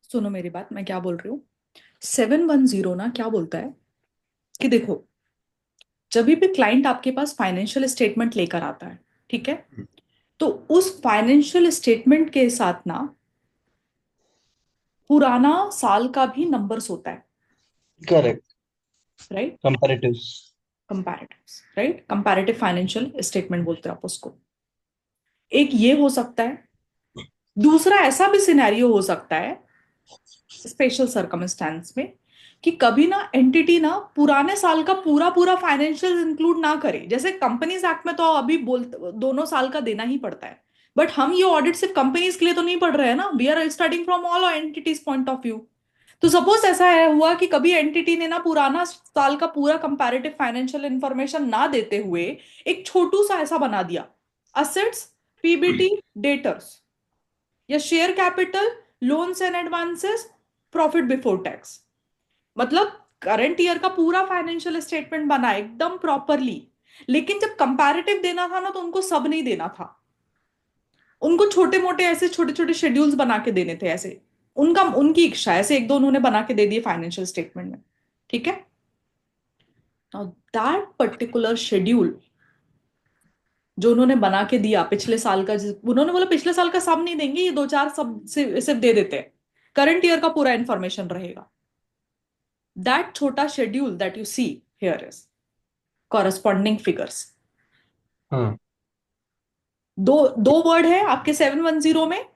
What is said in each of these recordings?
सुनो मेरी बात, मैं क्या बोल रही हूँ। 710 ना क्या बोलता है कि देखो, जब भी क्लाइंट आपके पास फाइनेंशियल स्टेटमेंट लेकर आता है, ठीक है, तो उस फाइनेंशियल स्टेटमेंट के साथ ना पुराना साल का भी नंबर्स होता है। Correct. Right. Comparatives. Comparatives, right, comparative financial statement बोलते हैं आप उसको। एक ये हो सकता है। दूसरा ऐसा भी सिनेरियो हो सकता है स्पेशल सर्कमस्टेंस में कि कभी ना एंटिटी ना पुराने साल का पूरा पूरा फाइनेंशियल इंक्लूड ना करे। जैसे कंपनीज एक्ट में तो अभी बोल दोनों साल का देना ही पड़ता है। बट हम ये ऑडिट सिर्फ कंपनीज के लिए तो नहीं पढ़ रहे हैं ना, we are starting from all entities point of view. तो सपोज ऐसा है हुआ कि कभी एंटिटी ने ना पुराना साल का पूरा कंपैरेटिव फाइनेंशियल इंफॉर्मेशन ना देते हुए एक छोटू सा ऐसा बना दिया, असेट्स, पीबीटी, डेटर्स, या share capital, loans and advances, profit before tax. मतलब करंट ईयर का पूरा फाइनेंशियल स्टेटमेंट बना एकदम प्रॉपरली। लेकिन जब कंपैरेटिव देना था ना तो उनको सब नहीं देना था। उनको छोटे मोटे ऐसे छोटे छोटे शेड्यूल्स बना के देने थे ऐसे। उनका उनकी इच्छा ऐसे एक दो उन्होंने बना के दे दिए फाइनेंशियल स्टेटमेंट में। ठीक है। नाउ दैट पर्टिकुलर शेड्यूल जो उन्होंने बना के दिया पिछले साल का, उन्होंने बोला पिछले साल का सब नहीं देंगे, ये दो चार सब सिर्फ दे देते हैं, करंट ईयर का पूरा इंफॉर्मेशन रहेगा। दैट छोटा schedule that you see here is corresponding figures. हाँ। दो दो वर्ड है आपके 710 में। Yes.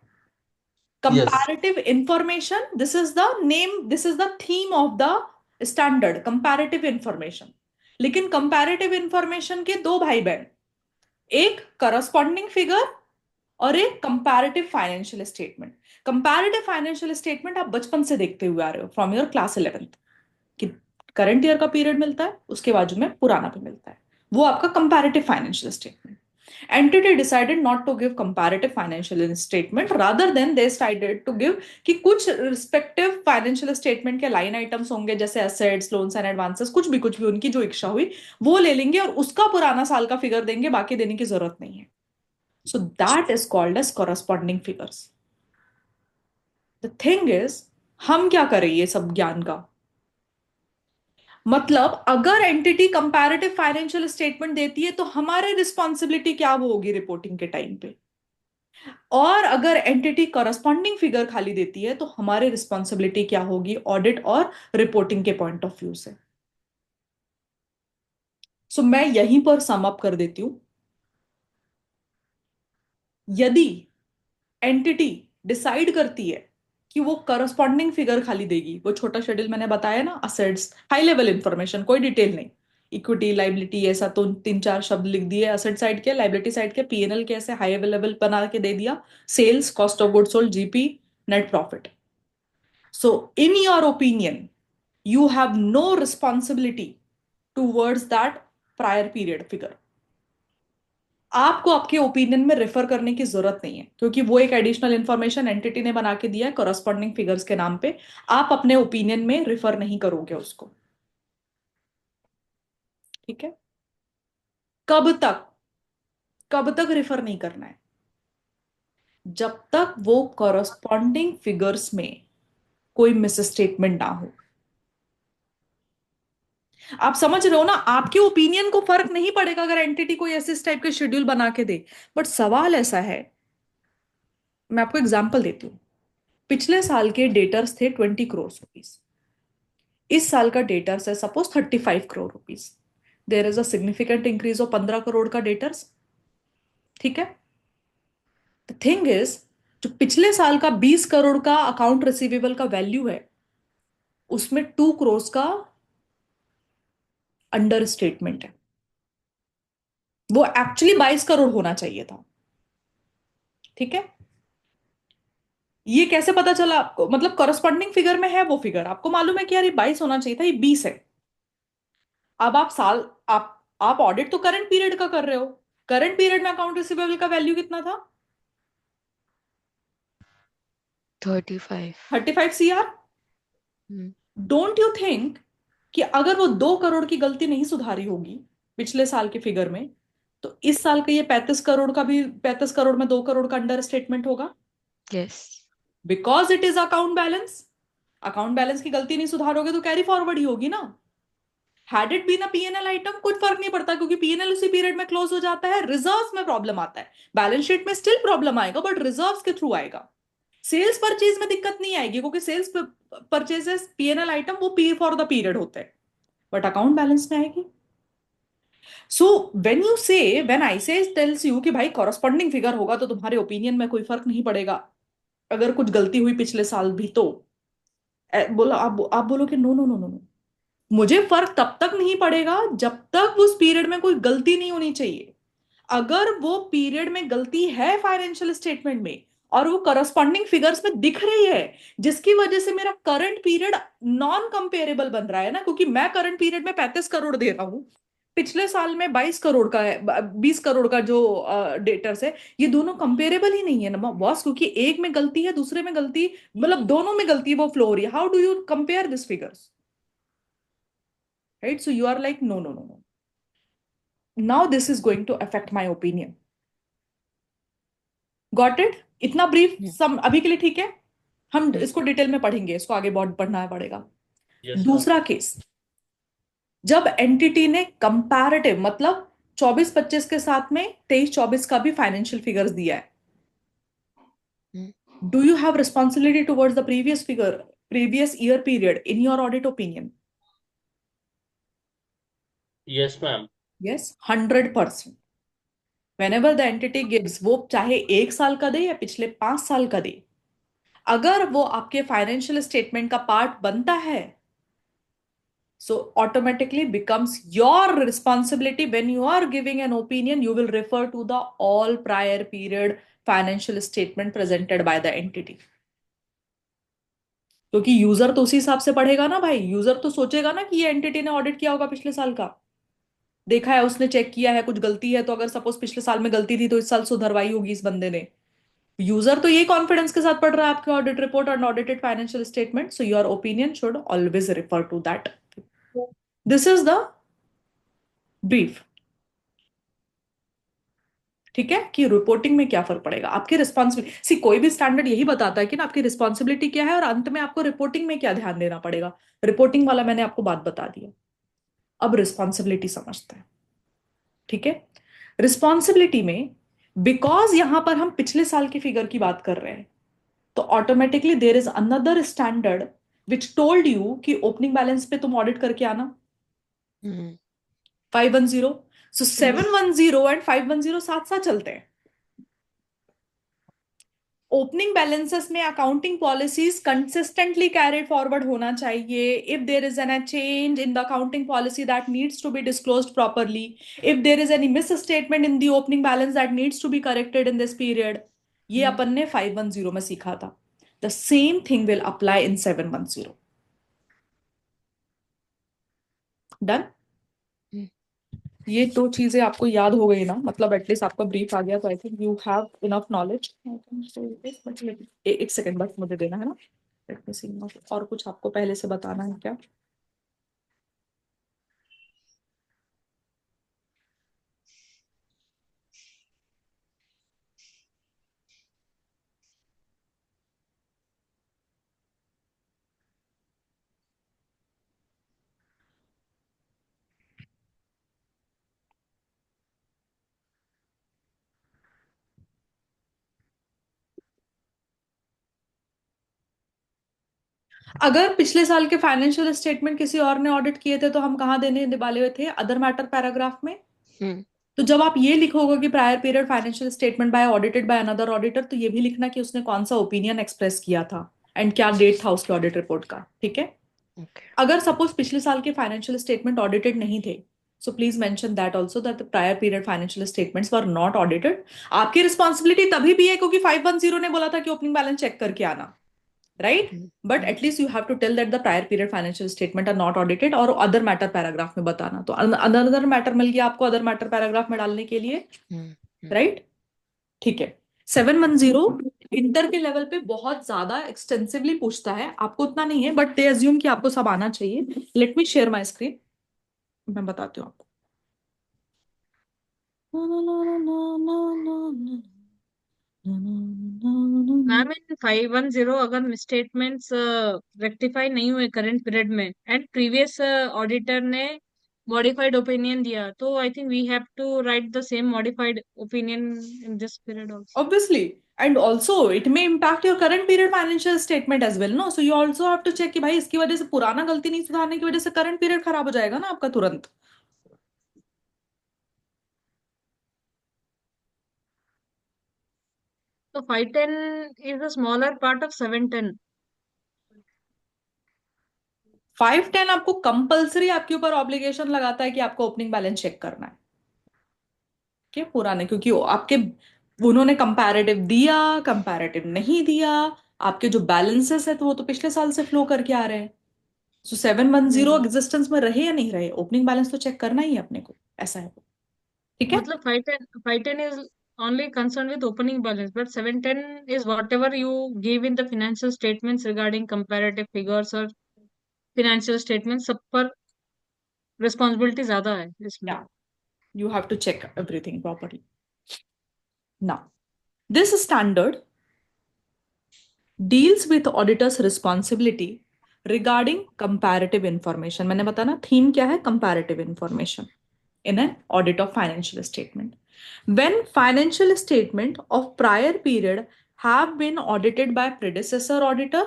Comparative information, this is the name, this is the theme of the standard, comparative information. लेकिन कंपैरेटिव इंफॉर्मेशन के दो भाई बहन, एक करस्पॉन्डिंग फिगर और एक comparative financial statement. Comparative financial statement आप बचपन से देखते हुए आ रहे हो फ्रॉम योर क्लास 11th कि करंट ईयर का पीरियड मिलता है, उसके बाजू में पुराना भी मिलता है। वो आपका comparative financial statement. Entity decided not to give comparative financial statement, rather than they decided to give कि कुछ रिस्पेक्टिव फाइनेंशियल स्टेटमेंट के लाइन आइटम्स होंगे जैसे असेट्स, लोन्स एंड एडवांसेस, कुछ भी उनकी जो इच्छा हुई वो ले लेंगे और उसका पुराना साल का फिगर देंगे, बाकी देने की जरूरत नहीं है। So that is called as corresponding figures. The thing is, हम क्या करें ये सब ज्ञान का मतलब, अगर एंटिटी कंपैरेटिव फाइनेंशियल स्टेटमेंट देती है तो हमारे रिस्पॉन्सिबिलिटी क्या वो होगी रिपोर्टिंग के टाइम पे। और अगर एंटिटी करस्पॉन्डिंग फिगर खाली देती है तो हमारे रिस्पॉन्सिबिलिटी क्या होगी ऑडिट और रिपोर्टिंग के पॉइंट ऑफ व्यू से। सो मैं यहीं पर सम अप कर देती हूं। यदि एंटिटी डिसाइड करती है कि वो करस्पॉन्डिंग फिगर खाली देगी, वो छोटा शेड्यूल मैंने बताया ना, असेट्स, हाई लेवल इंफॉर्मेशन, कोई डिटेल नहीं, इक्विटी लाइबिलिटी ऐसा तो तीन चार शब्द लिख दिए, असेट साइड के, लाइबिलिटी साइड के, पीएनएल के ऐसे हाई लेवल बना के दे दिया, sales, cost of good sold, GP, net profit. So, in your opinion, you have no responsibility towards that prior period figure. आपको आपके ओपिनियन में रेफर करने की जरूरत नहीं है क्योंकि वो एक एडिशनल इंफॉर्मेशन एंटिटी ने बना के दिया है कॉरस्पॉन्डिंग फिगर्स के नाम पे। आप अपने ओपिनियन में रेफर नहीं करोगे उसको। ठीक है। कब तक, कब तक रेफर नहीं करना है? जब तक वो कॉरस्पॉन्डिंग फिगर्स में कोई मिस स्टेटमेंट ना हो। आप समझ रहे हो ना, आपके ओपिनियन को फर्क नहीं पड़ेगा अगर एंटिटी कोई ऐसे इस टाइप के शेड्यूल बना के दे। बट सवाल ऐसा है, मैं आपको एग्जांपल देती हूँ। पिछले साल के डेटर्स थे 20 करोड़ रुपीज। इस साल का डेटर्स है suppose 35 crore rupees. There is a significant increase of 15 crore का डेटर्स। ठीक है। द थिंग इज, जो पिछले साल का 20 करोड़ का अकाउंट रिसीवेबल का वैल्यू है, उसमें 2 करोड़ का अंडर स्टेटमेंट है। वो एक्चुअली 22 करोड़ होना चाहिए था। ठीक है। ये कैसे पता चला आपको? मतलब करस्पॉन्डिंग फिगर में है वो फिगर, आपको मालूम है कि यार ये 22 होना चाहिए था, ये 20 है। अब आप साल, आप ऑडिट तो करंट पीरियड का कर रहे हो। करंट पीरियड में अकाउंट रिसीवेबल का वैल्यू कितना था? 35। 35 CR। Hmm. Don't you think कि अगर वो 2 करोड़ की गलती नहीं सुधारी होगी पिछले साल के फिगर में, तो इस साल का ये 35 करोड़ का भी, 35 करोड़ में 2 करोड़ का अंडर स्टेटमेंट होगा। Yes. Because it is account balance. Account balance की गलती नहीं सुधारोगे तो कैरी फॉरवर्ड ही होगी ना। Had it been a PNL item कुछ फर्क नहीं पड़ता, क्योंकि पीएनएल उसी पीरियड में क्लोज हो जाता है। रिजर्व्स में प्रॉब्लम आता है, बैलेंस शीट में स्टिल प्रॉब्लम आएगा बट रिजर्व्स के थ्रू आएगा। सेल्स परचेज में दिक्कत नहीं आएगी, क्योंकि सेल्स परचेजेस पीएनएल आइटम वो पी फॉर द पीरियड होते हैं, बट अकाउंट बैलेंस में आएगी। सो व्हेन आई से टेल्स यू कि भाई कॉरस्पॉन्डिंग फिगर होगा तो तुम्हारे ओपिनियन में कोई फर्क नहीं पड़ेगा अगर कुछ गलती हुई पिछले साल भी तो, बोला आप बोलो कि no no no no no, मुझे फर्क तब तक नहीं पड़ेगा जब तक उस पीरियड में कोई गलती नहीं होनी चाहिए। अगर वो पीरियड में गलती है फाइनेंशियल स्टेटमेंट में और वो करस्पॉन्डिंग फिगर्स में दिख रही है, जिसकी वजह से मेरा करंट पीरियड नॉन कंपेरेबल बन रहा है ना, क्योंकि मैं करंट पीरियड में 35 करोड़ दे रहा हूं, पिछले साल में 22 करोड़ का है, 20 करोड़ का जो डेटर्स है, ये दोनों कंपेरेबल ही नहीं है ना बॉस, क्योंकि एक में गलती है दूसरे में गलती, मतलब दोनों में गलती वो फ्लो हो रही है। How do you compare this figures, right? So you are like no no no no, now this is going to affect my opinion. Got it? इतना ब्रीफ हम्म, सम अभी के लिए ठीक है? हम हम्म, इसको डिटेल में पढ़ेंगे, इसको आगे बहुत पढ़ना पड़ेगा। Yes ma'am. दूसरा केस, जब एंटिटी ने कंपैरेटिव मतलब 24-25 के साथ में 23-24 का भी फाइनेंशियल फिगर्स दिया है, hmm, do you have responsibility towards the previous figure, previous year period in your audit opinion? Yes ma'am. Yes, 100%। whenever the entity gives, वो चाहे 1 साल का दे या पिछले 5 साल का दे, अगर वो आपके फाइनेंशियल स्टेटमेंट का पार्ट बनता है, so automatically becomes your responsibility. When you are giving an opinion, you will refer to the all prior period financial statement presented by the entity, क्योंकि यूजर तो उसी हिसाब से पढ़ेगा ना भाई। यूजर तो सोचेगा ना कि ये एंटिटी ने ऑडिट किया होगा पिछले साल का, देखा है उसने, चेक किया है, कुछ गलती है तो अगर सपोज पिछले साल में गलती थी तो इस साल सुधरवाई होगी इस बंदे ने। यूजर तो ये कॉन्फिडेंस के साथ पढ़ रहा है आपके ऑडिट रिपोर्ट और audited financial statement, so your opinion should always refer to that. This is the brief, ठीक है? कि रिपोर्टिंग में क्या फर्क पड़ेगा, आपकी रिस्पॉन्सिबिलिटी सी, कोई भी स्टैंडर्ड यही बताता है कि ना आपकी रिस्पॉन्सिबिलिटी क्या है और अंत में आपको रिपोर्टिंग में क्या ध्यान देना पड़ेगा। रिपोर्टिंग वाला मैंने आपको बात बता दिया, अब रिस्पॉन्सिबिलिटी समझते हैं, ठीक है? रिस्पॉन्सिबिलिटी में, बिकॉज यहां पर हम पिछले साल की फिगर की बात कर रहे हैं, तो automatically there is another standard which told you कि ओपनिंग बैलेंस पे तुम ऑडिट करके आना, हम्म, 510। सो हम्म, 710 एंड 510 साथ साथ चलते हैं। ओपनिंग बैलेंसेस में accounting policies consistently carried forward होना चाहिए। If there is an change in the accounting policy that needs to be disclosed properly, if there is any misstatement in the opening balance that needs to be corrected in this period, ये hmm, अपन ने 510 में सीखा था। The same thing will apply in 710। Done? Hmm, ये दो चीजें आपको याद हो गई ना, मतलब एटलीस्ट आपका ब्रीफ आ गया, तो I think you have enough knowledge. एक सेकंड बस मुझे देना है ना, लेट मी सी। और कुछ आपको पहले से बताना है क्या? अगर पिछले साल के फाइनेंशियल स्टेटमेंट किसी और ने ऑडिट किए थे तो हम कहाँ देने वाले हुए थे? अदर मैटर पैराग्राफ में। हम्म, तो जब आप ये लिखोगे कि prior period financial statement by audited by another auditor, तो ये भी लिखना कि उसने कौन सा ओपिनियन एक्सप्रेस किया था एंड क्या डेट था उसके ऑडिट रिपोर्ट का, ठीक है? ओके, अगर सपोज पिछले साल के फाइनेंशियल स्टेटमेंट ऑडिटेड नहीं थे, so please mention that also that the prior period financial statements were not audited. आपकी रिस्पॉन्सिबिलिटी तभी भी है क्योंकि 510 ने बोला था कि ओपनिंग बैलेंस चेक करके आना, right? Hmm, but at least you have to tell that the prior period financial statement are not audited, और अदर मैटर पैराग्राफ में बताना। तो अदर मैटर मिल गया आपको अदर मैटर पैराग्राफ में डालने के लिए, हम्म, हम्म, राइट? ठीक है। 710 इंटर के लेवल पे बहुत ज्यादा एक्सटेंसिवली पूछता है, आपको उतना नहीं है बट दे अज्यूम कि आपको सब आना चाहिए। Let me share my screen, मैं बताती हूँ आपको। मैम इन 510 अगर स्टेटमेंट्स रेक्टिफाई नहीं हुए करंट पीरियड में एंड प्रीवियस ऑडिटर ने मॉडिफाइड ओपिनियन दिया, तो I think we have to write the same modified opinion in this period also. Obviously. And also it may impact your current period financial statement as well, no? So you also have to check कि भाई इसकी वजह से पुराना गलती नहीं सुधारने की वजह से करंट पीरियड खराब हो जाएगा ना आपका तुरंत. तो 510 is a smaller part of 710. 510 आपको कंपलसरी आपके ऊपर ऑब्लिगेशन लगाता है कि आपको ओपनिंग बैलेंस चेक करना है. क्या पुराने, क्योंकि आपके उन्होंने कंपैरेटिव दिया, कंपैरेटिव नहीं दिया, आपके जो बैलेंसेस है तो वो तो पिछले साल से फ्लो करके आ रहे हैं. सो 710 एग्जिस्टेंस में रहे या नहीं रहे, ओपनिंग बैलेंस तो चेक करना ही है अपने को. ऐसा है वो. ठीक है. मतलब 510 is only concerned with opening balance, but 710 is whatever you give in the financial statements regarding comparative figures or financial statements, सब पर रिस्पॉन्सिबिलिटी ज्यादा है इसमें. या you have to check everything properly. Now this standard deals with auditor's responsibility regarding comparative information. मैंने बताया ना theme क्या है, comparative information in an audit of financial statement. When financial statement of prior period have been audited by predecessor auditor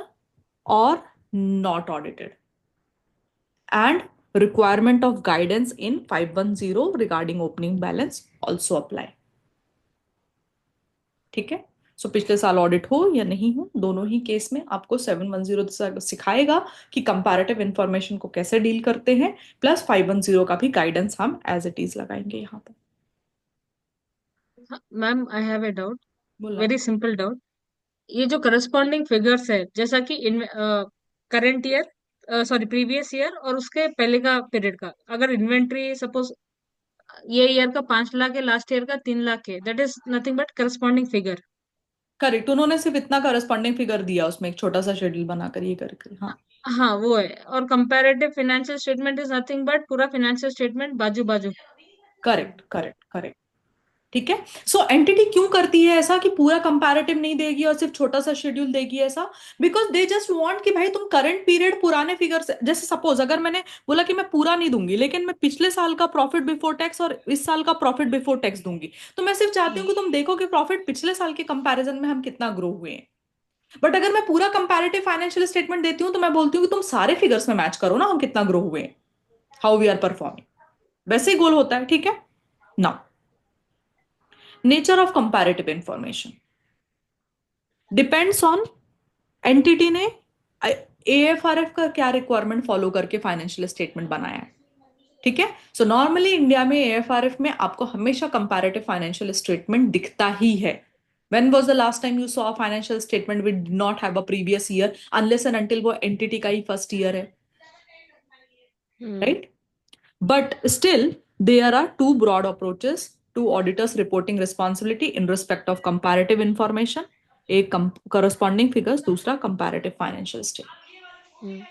or not audited, and requirement of guidance in 510 regarding opening balance also apply. ठीक है. सो पिछले साल audit हो या नहीं हो, दोनों ही case में आपको 710 सिखाएगा कि कंपैरेटिव इंफॉर्मेशन को कैसे डील करते हैं, प्लस 510 का भी गाइडेंस हम एज इट इज लगाएंगे यहाँ पर. Ma'am I have a doubt, बोला. Very simple doubt. ये जो करस्पॉन्डिंग फिगर्स है, जैसा कि current year, sorry previous year और उसके पहले का पीरियड का, अगर इन्वेंट्री सपोज ये ईयर का 5 लाख है, लास्ट ईयर का 3 लाख है, that is nothing but corresponding figure. Correct. उन्होंने सिर्फ इतना करस्पॉन्डिंग फिगर दिया उसमें एक छोटा सा शेड्यूल बनाकर ये करके. हाँ. हाँ वो है. और comparative financial statement is nothing but पूरा फाइनेंशियल स्टेटमेंट बाजू बाजू. Correct correct correct. ठीक है. सो एंटिटी क्यों करती है ऐसा कि पूरा कंपैरेटिव नहीं देगी और सिर्फ छोटा सा शेड्यूल देगी ऐसा? बिकॉज दे जस्ट वांट कि भाई तुम करंट पीरियड पुराने फिगर से, जैसे सपोज अगर मैंने बोला कि मैं पूरा नहीं दूंगी लेकिन मैं पिछले साल का प्रॉफिट बिफोर टैक्स और इस साल का प्रॉफिट बिफोर टैक्स दूंगी, तो मैं सिर्फ चाहती हूँ कि तुम देखो कि प्रॉफिट पिछले साल के कंपैरिजन में हम कितना ग्रो हुए हैं. बट अगर मैं पूरा कंपैरेटिव फाइनेंशियल स्टेटमेंट देती हूँ तो मैं बोलती हूँ कि तुम सारे फिगर्स में मैच करो ना, हम कितना ग्रो हुए हैं, हाउ वी आर परफॉर्मिंग. वैसे ही गोल होता है. ठीक है. Now nature of comparative information depends on entity ने एएफआरएफ का क्या रिक्वायरमेंट फॉलो करके फाइनेंशियल स्टेटमेंट बनाया है. ठीक है. सो नॉर्मली इंडिया में एएफआरएफ में आपको हमेशा कंपैरेटिव फाइनेंशियल स्टेटमेंट दिखता ही है. When was the last time you saw a financial statement which did not have a previous year unless and until वो entity का ही first year है, right? But still there are two broad approaches to auditors reporting responsibility in respect of comparative information. एक corresponding figures, दूसरा comparative financial statement.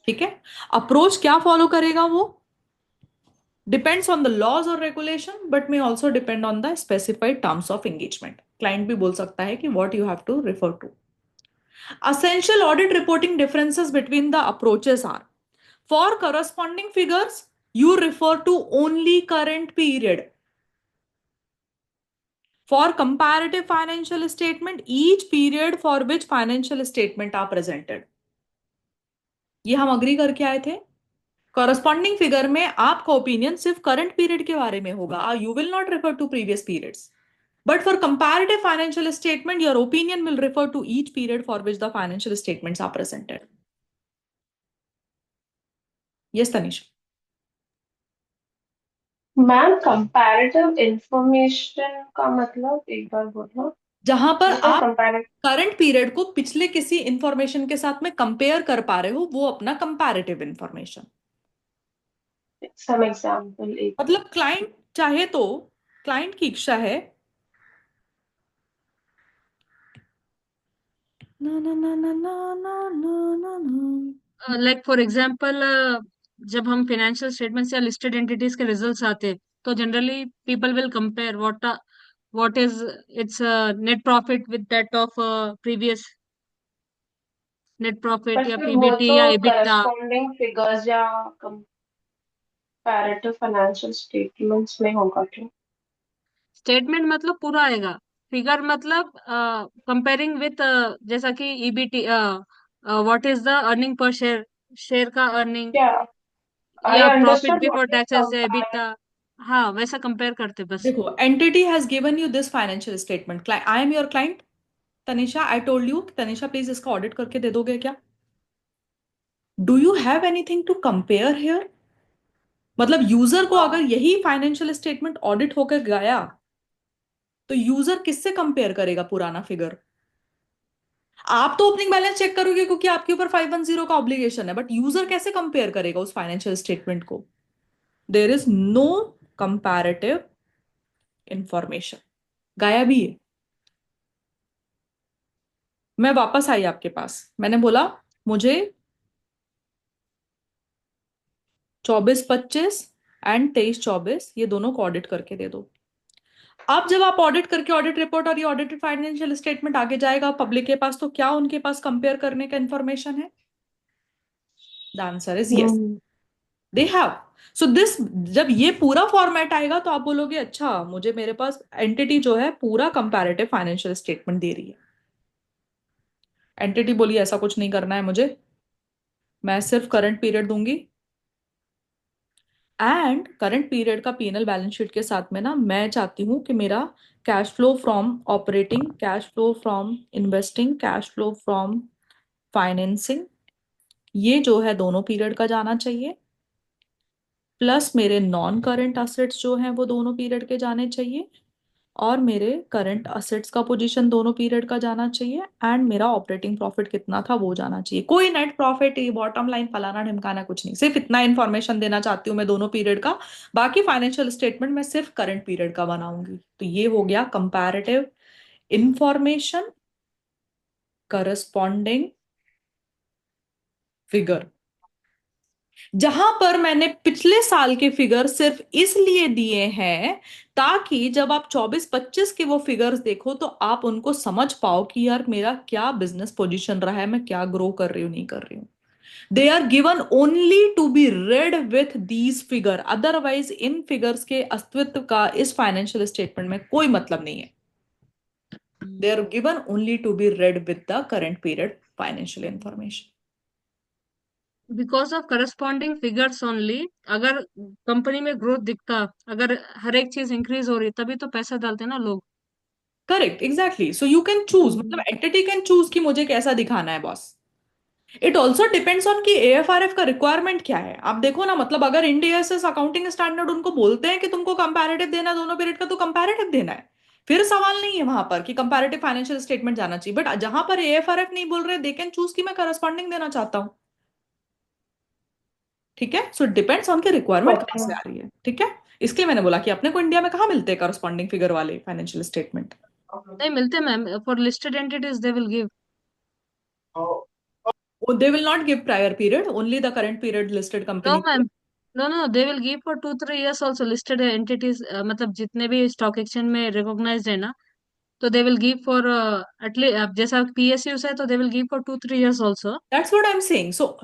ठीक है. Approach क्या follow करेगा वो डिपेंड्स ऑन द लॉज और regulation but may also depend on the specified terms of engagement. Client भी बोल सकता है कि what you have to refer to. Essential audit reporting differences between the approaches are: for corresponding figures you refer to only current period. For comparative financial statement, each period for which financial statement are presented. ये हम agree करके आए थे. Corresponding figure में आपका opinion सिर्फ current period के बारे में होगा, you will not refer to previous periods. But for comparative financial statement your opinion will refer to each period for which the financial statements are presented. Yes Tanisha. Ma'am comparative information का मतलब एक बार बोलो. जहां पर मतलब आप कंपैरेटिव करंट पीरियड को पिछले किसी इंफॉर्मेशन के साथ में कंपेयर कर पा रहे हो, वो अपना कंपैरेटिव इंफॉर्मेशन. सम एग्जांपल एक. मतलब क्लाइंट चाहे तो, क्लाइंट की इच्छा है ना ना ना ना ना ना ना ना ना. लाइक फॉर एग्जाम्पल, जब हम फाइनेंशियल स्टेटमेंट्स या लिस्टेड एंटिटीज के रिजल्ट्स आते, तो generally people will compare what what is its net profit with that of previous net पर profit या फिर वो पीबीटी तो या एबिटा। करस्पॉन्डिंग फिगर्स या कंपैरेटिव फाइनेंशियल स्टेटमेंट्स में होगा क्या? स्टेटमेंट मतलब पूरा आएगा, फिगर मतलब कंपेयरिंग विथ, जैसा कि EBT, what is the earning per share, share का अर्निंग, क्या आई या profit understood before what is taxes या कंपेयर। एबिटा। हाँ, वैसा कंपेयर करते बस। देखो, entity has given you this financial statement, I am your client Tanisha, I told you Tanisha please इसका ऑडिट करके दे दोगे क्या? Do you have anything to compare here? मतलब यूजर को अगर यही फाइनेंशियल स्टेटमेंट ऑडिट होकर गया तो यूजर किससे कंपेयर करेगा पुराना फिगर? आप तो ओपनिंग बैलेंस चेक करोगे क्योंकि आपके ऊपर 510 का ऑब्लिगेशन है, बट यूजर कैसे कंपेयर करेगा उस फाइनेंशियल स्टेटमेंट को? There is no comparative information, गायब ही है। मैं वापस आई आपके पास, मैंने बोला मुझे 24-25 एंड 23-24 ये दोनों को ऑडिट करके दे दो। अब जब आप ऑडिट करके ऑडिट रिपोर्ट और ये ऑडिटेड फाइनेंशियल स्टेटमेंट आगे जाएगा पब्लिक के पास, तो क्या उनके पास कंपेयर करने का इंफॉर्मेशन है? The answer is yes, hmm. They have. So this, जब ये पूरा फॉर्मेट आएगा तो आप बोलोगे अच्छा मुझे मेरे पास एंटिटी जो है पूरा कंपैरेटिव फाइनेंशियल स्टेटमेंट दे रही है। एंटिटी बोली ऐसा कुछ नहीं करना है मुझे, मैं सिर्फ करंट पीरियड दूंगी, एंड करंट पीरियड का पीएनएल बैलेंस शीट के साथ में ना मैं चाहती हूं कि मेरा cash flow from operating, cash flow from investing, cash flow from financing, ये जो है दोनों पीरियड का जाना चाहिए, प्लस मेरे नॉन करंट असेट्स जो हैं वो दोनों पीरियड के जाने चाहिए, और मेरे करंट असेट्स का पोजीशन दोनों पीरियड का जाना चाहिए, एंड मेरा ऑपरेटिंग प्रॉफिट कितना था वो जाना चाहिए। कोई नेट प्रॉफिट, बॉटम लाइन, फलाना ढिमकाना कुछ नहीं, सिर्फ इतना इंफॉर्मेशन देना चाहती हूँ मैं दोनों पीरियड का। बाकी फाइनेंशियल स्टेटमेंट मैं सिर्फ करंट पीरियड का बनाऊंगी। तो ये हो गया कंपैरेटिव इंफॉर्मेशन, करस्पॉन्डिंग फिगर, जहां पर मैंने पिछले साल के फिगर सिर्फ इसलिए दिए हैं ताकि जब आप 24-25 के वो फिगर्स देखो तो आप उनको समझ पाओ कि यार मेरा क्या बिजनेस पोजीशन रहा है, मैं क्या ग्रो कर रही हूँ नहीं कर रही हूँ। They are given only to be read with these figure, otherwise इन फिगर्स के अस्तित्व का इस फाइनेंशियल स्टेटमेंट में कोई मतलब नहीं है। They are given only to be read with the current period financial information. Because of corresponding figures only, अगर कंपनी में ग्रोथ दिखता, अगर हर एक चीज इंक्रीज हो रही, तभी तो पैसा डालते ना लोग। Correct, exactly. So you can choose, मतलब हम्म। एंटिटी कैन चूज कि मुझे कैसा दिखाना है boss. It also depends on कि एएफआरएफ का रिक्वायरमेंट क्या है। आप देखो ना, मतलब अगर इंडियास अकाउंटिंग स्टैंडर्ड उनको बोलते हैं कि तुमको कंपैरेटिव देना है दोनों पीरियड का, तो कंपैरेटिव देना है, फिर सवाल नहीं है वहां पर कि कंपैरेटिव फाइनेंशियल स्टेटमेंट जाना चाहिए। बट जहां पर एएफआरएफ नहीं बोल रहे, दे कैन चूज कि मैं करस्पॉन्डिंग देना चाहता हूँ। ठीक है, सो इट डिपेंड्स ऑन की रिक्वायरमेंट कहाँ ओके। से आ रही है। ठीक है, इसलिए मैंने बोला कि अपने को इंडिया में कहाँ मिलते हैं करस्पॉन्डिंग फिगर वाले फाइनेंशियल स्टेटमेंट? नहीं मिलते ma'am, for listed entities they will give. They will not give prior period, only the current period listed no company. Ma'am, no no, they will give for 2-3 years also listed entities, मतलब जितने भी stock exchange में recognised है ना, तो दे will give for at least, जैसा पीएसयूस है तो दे will give for 2-3 years also. That's what I am saying. So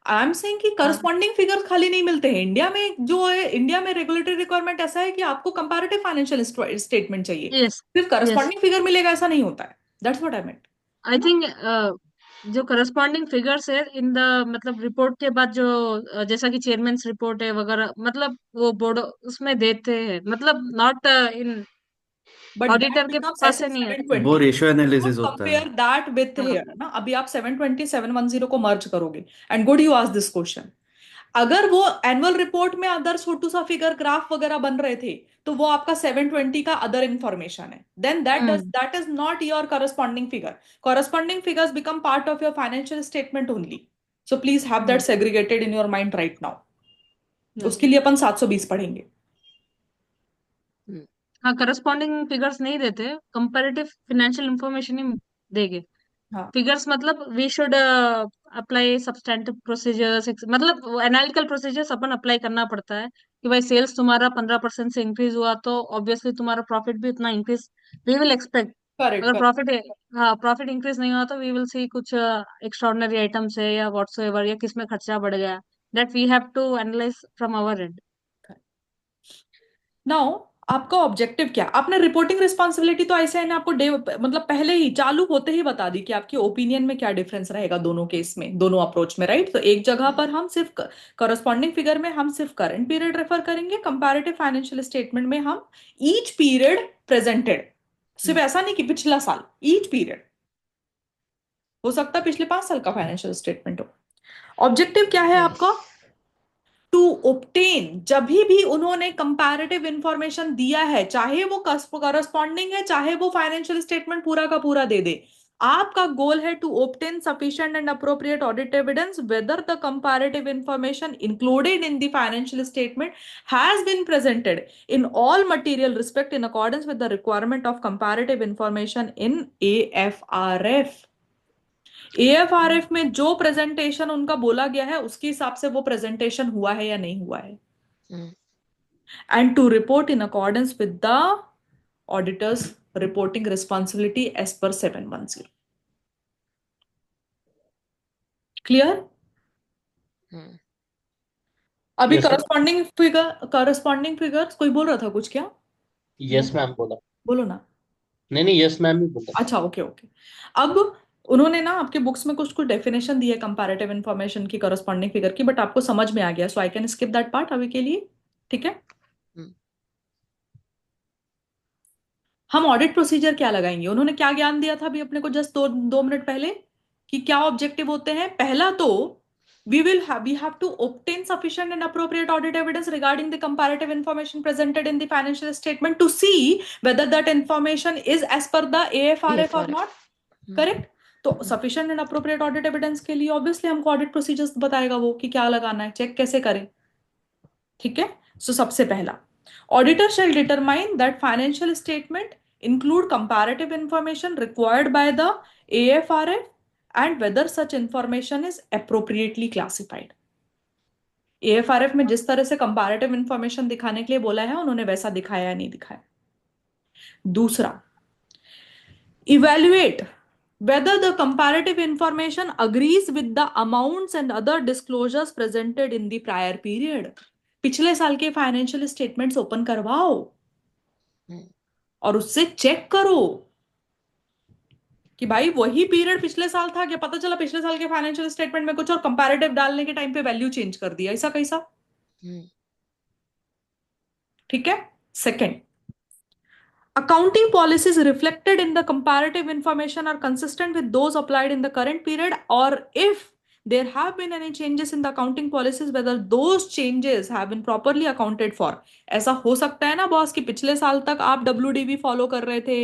I am saying कि करस्पॉन्डिंग फिगर खाली नहीं मिलते हैं इंडिया में। जो है इंडिया में रेगुलेटरी रिक्वायरमेंट ऐसा है कि आपको कंपैरेटिव फाइनेंशियल स्टेटमेंट चाहिए, यस, सिर्फ यस। करस्पॉन्डिंग फिगर मिलेगा ऐसा नहीं होता है। दैट्स व्हाट आई मेंट, आई है ना? थिंक जो करस्पॉन्डिंग फिगर्स है इन द, मतलब रिपोर्ट के बाद जो जैसा कि चेयरमैन्स रिपोर्ट है वगैरह, मतलब वो बोर्ड उसमें देते हैं, मतलब not in but that auditor के बिकम्स पास ऐसे से नहीं सेवन आता। वो ट्वेंटी रेशियो एनालिसिस डोंट होता है। कंपेयर दैट विथ हाँ। हेयर ना। अभी आप 720 710 को मर्ज करोगे, and good you ask this question. अगर वो एनुअल रिपोर्ट में अदर छोटू सा फिगर ग्राफ वगैरह बन रहे थे, तो वो आपका 720 का अदर इंफॉर्मेशन है, then hmm. That is not your corresponding figure. Corresponding figures become part of your financial statement only. So please have that hmm. Segregated in your mind right now. Hmm. उसके लिए अपन 720 पढ़ेंगे। हम्म। हाँ, corresponding figures नहीं देते, comparative financial information ही देंगे। हाँ, figures मतलब we should apply substantive procedures, मतलब एनालिटिकल प्रोसीजर्स अपन अप्लाई करना पड़ता है कि भाई सेल्स तुम्हारा 15% से इंक्रीज हुआ तो ऑब्वियसली तुम्हारा प्रॉफिट भी उतना increase we will expect. Correct, अगर करेक्ट। प्रॉफिट, हाँ प्रॉफिट इंक्रीज नहीं हुआ तो वी विल सी कुछ एक्स्ट्राऑर्डिनरी आइटम्स है या व्हाट्सोएवर, या किस में खर्चा बढ़ गया, that we have to analyze from our end. Now आपका ऑब्जेक्टिव क्या? आपने रिपोर्टिंग रिस्पॉन्सिबिलिटी तो ऐसे है ना, आपको मतलब पहले ही चालू होते ही बता दी कि आपकी ओपिनियन में क्या डिफरेंस रहेगा दोनों केस में, दोनों अप्रोच में, राइट? तो एक जगह पर हम सिर्फ करस्पॉन्डिंग फिगर में हम सिर्फ करंट पीरियड रेफर करेंगे, कंपैरेटिव फाइनेंशियल स्टेटमेंट में हम ईच पीरियड प्रेजेंटेड, सिर्फ ऐसा नहीं कि पिछला साल, ईच पीरियड, हो सकता है पिछले 5 साल का फाइनेंशियल स्टेटमेंट हो। ऑब्जेक्टिव क्या है आपका? टू ऑब्टेन, जब भी उन्होंने कंपैरेटिव इंफॉर्मेशन दिया है, चाहे वो करस्पॉन्डिंग है चाहे वो फाइनेंशियल स्टेटमेंट पूरा का पूरा दे दे, आपका गोल है to obtain sufficient and appropriate audit evidence whether the comparative information included in the financial statement has been presented in all material respect in accordance with the requirement of comparative information in AFRF. AFRF में जो presentation उनका बोला गया है उसके हिसाब से वो प्रेजेंटेशन हुआ है या नहीं हुआ है, and to report in accordance with the auditor's reporting responsibility as per 710। Clear? अभी यस मैम। करस्पॉन्डिंग फिगर्स कोई बोल रहा था कुछ क्या? यस मैम बोला। बोलो ना। नहीं नहीं, यस मैम ही बोला। अच्छा, ओके ओके। अब उन्होंने ना आपके बुक्स में कुछ कुछ डेफिनेशन दी है कंपैरेटिव इंफॉर्मेशन की, करस्पॉन्डिंग फिगर की, बट आपको समझ में आ गया, so I can skip that part अभी के लिए, ठीक है? हम ऑडिट प्रोसीजर क्या लगाएंगे? उन्होंने क्या ज्ञान दिया था अभी अपने को जस्ट 2 मिनट पहले, कि क्या ऑब्जेक्टिव होते हैं? पहला तो we have to obtain sufficient and appropriate audit evidence regarding the comparative information presented in the financial statement to see whether that information is as per the AFRF or not, correct? तो sufficient and appropriate audit evidence के लिए obviously हमको audit procedures बताएगा वो, कि क्या लगाना है, चेक कैसे करें, ठीक है? सो सबसे पहला, auditor shall determine that financial statement include comparative information required by the AFRF and whether such information is appropriately classified. AFRF में जिस तरह से कंपैरेटिव इंफॉर्मेशन दिखाने के लिए बोला है उन्होंने वैसा दिखाया या नहीं दिखाया। दूसरा, evaluate whether the comparative information agrees with the amounts and other disclosures presented in the prior period। पिछले साल के फाइनेंशियल स्टेटमेंट्स ओपन करवाओ और उससे चेक करो कि भाई वही पीरियड पिछले साल था क्या? पता चला पिछले साल के फाइनेंशियल स्टेटमेंट में कुछ और कंपैरेटिव डालने के टाइम पे वैल्यू चेंज कर दिया, ऐसा कैसा? ठीक है। Second, accounting policies reflected in the comparative information are consistent with those applied in the current period, or if there have been any changes in the accounting policies, whether those changes have been properly accounted for। ऐसा हो सकता है ना boss कि पिछले साल तक आप WDV फॉलो कर रहे थे,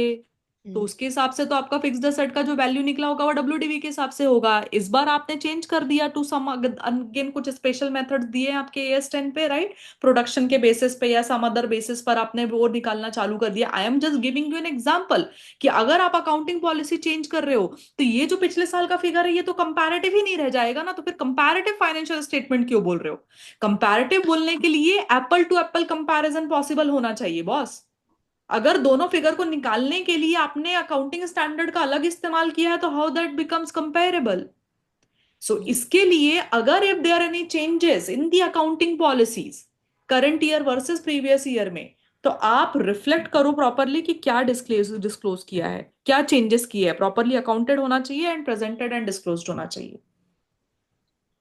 तो उसके हिसाब से तो आपका फिक्स्ड असेट का जो वैल्यू निकला होगा वो WDV के हिसाब से होगा। इस बार आपने चेंज कर दिया टू सम अगेन, कुछ स्पेशल मेथड्स दिए आपके AS10 पे, राइट? प्रोडक्शन के बेसिस पे या सम अदर बेसिस पर आपने वो निकालना चालू कर दिया। I am just giving you an example कि अगर आप अकाउंटिंग पॉलिसी चेंज कर रहे हो तो ये जो पिछले साल का फिगर है ये तो कंपैरेटिव ही नहीं रह जाएगा ना, तो फिर कंपैरेटिव फाइनेंशियल स्टेटमेंट क्यों बोल रहे हो? कंपैरेटिव बोलने के लिए apple to apple comparison possible होना चाहिए बॉस। अगर दोनों फिगर को निकालने के लिए आपने अकाउंटिंग स्टैंडर्ड का अलग इस्तेमाल किया है तो how that becomes comparable? So इसके लिए अगर if there any changes in the accounting policies current year versus previous year में, तो आप रिफ्लेक्ट करो प्रॉपरली कि क्या डिस्क्लोज किया है, क्या चेंजेस किए हैं, प्रॉपरली अकाउंटेड होना चाहिए एंड प्रेजेंटेड एंड डिस्क्लोज्ड होना चाहिए।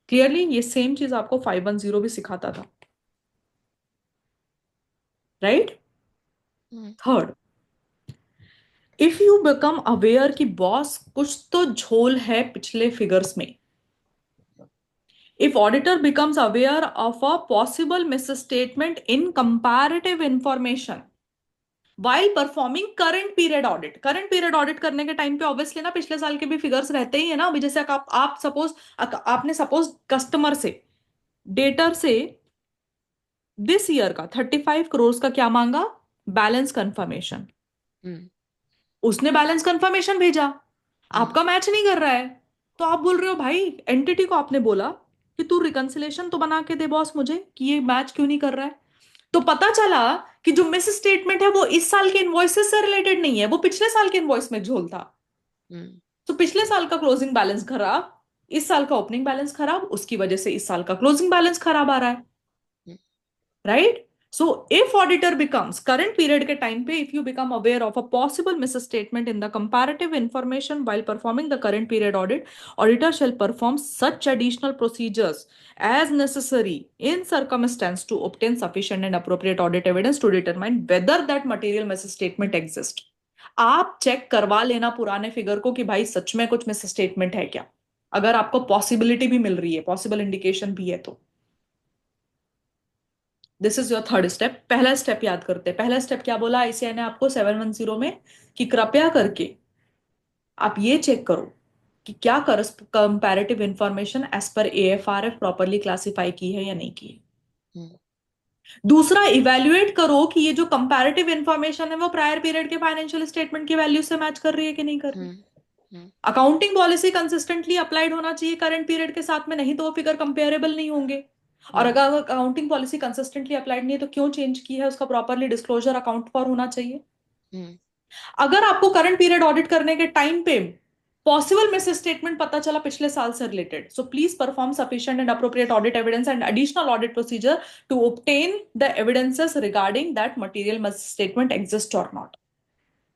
क्लियरली ये सेम चीज आपको 510 भी सिखाता था, right? Third, if you become aware कि बॉस कुछ तो झोल है पिछले फिगर्स में, if auditor becomes aware of a possible misstatement in comparative information while performing current period audit करने के टाइम पे ऑब्वियसली ना पिछले साल के भी फिगर्स रहते ही है ना। अभी जैसे आप सपोज आपने कस्टमर से, डेटर से दिस ईयर का 35 करोड़ का क्या मांगा? Balance confirmation. उसने बैलेंस कंफर्मेशन भेजा, आपका मैच नहीं कर रहा है, तो आप बोल रहे हो भाई, एंटिटी को आपने बोला कि तू रिकंसिलेशन तो बना के दे बॉस मुझे, कि ये मैच क्यों नहीं कर रहा है। तो पता चला कि जो मिस स्टेटमेंट है वो इस साल के इनवॉइसेस से रिलेटेड नहीं है, वो पिछले साल के इनवॉइस में झोल था। हम्म तो पिछले साल का क्लोजिंग बैलेंस खराब, इस साल का ओपनिंग बैलेंस खराब, उसकी वजह से इस साल का क्लोजिंग बैलेंस खराब आ रहा है, hmm right. So if auditor becomes current period के टाइम पे, if you become aware of a possible misstatement in the comparative information while performing the current period audit, auditor shall perform such additional procedures as necessary in circumstance to obtain sufficient and appropriate audit evidence to determine whether that material misstatement exists. आप check करवा लेना पुराने figure को कि भाई सच में कुछ miss statement है क्या, अगर आपको पॉसिबिलिटी भी मिल रही है, पॉसिबल इंडिकेशन भी है तो। This is your third step. पहला स्टेप याद करते हैं। पहला स्टेप क्या बोला आईसीआई ने आपको 710 में, कि कृपया करके आप ये चेक करो कि क्या comparative information as per एएफआरएफ properly classify की है या नहीं की है। हम्म दूसरा, इवेल्युएट करो कि ये जो कंपैरेटिव इंफॉर्मेशन है वो प्रायर पीरियड के फाइनेंशियल स्टेटमेंट की वैल्यू से मैच कर रही है कि नहीं कर रही। हम्म हम्म अकाउंटिंग पॉलिसी कंसिस्टेंटली अप्लाइड होना चाहिए करंट पीरियड के साथ में, नहीं तो वो फिगर कंपेरेबल नहीं होंगे। और हम्म अगर अकाउंटिंग पॉलिसी कंसिस्टेंटली अप्लाइड नहीं है तो क्यों चेंज की है, उसका प्रॉपरली डिस्क्लोजर अकाउंट फॉर होना चाहिए। हम्म अगर आपको करंट पीरियड ऑडिट करने के टाइम पे पॉसिबल मिस स्टेटमेंट पता चला पिछले साल से related, so please perform sufficient and appropriate audit evidence and additional audit procedure to obtain the evidences regarding that material misstatement exist और not.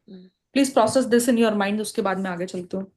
Hmm. Please process this in your mind, उसके बाद में आगे चलते हूँ।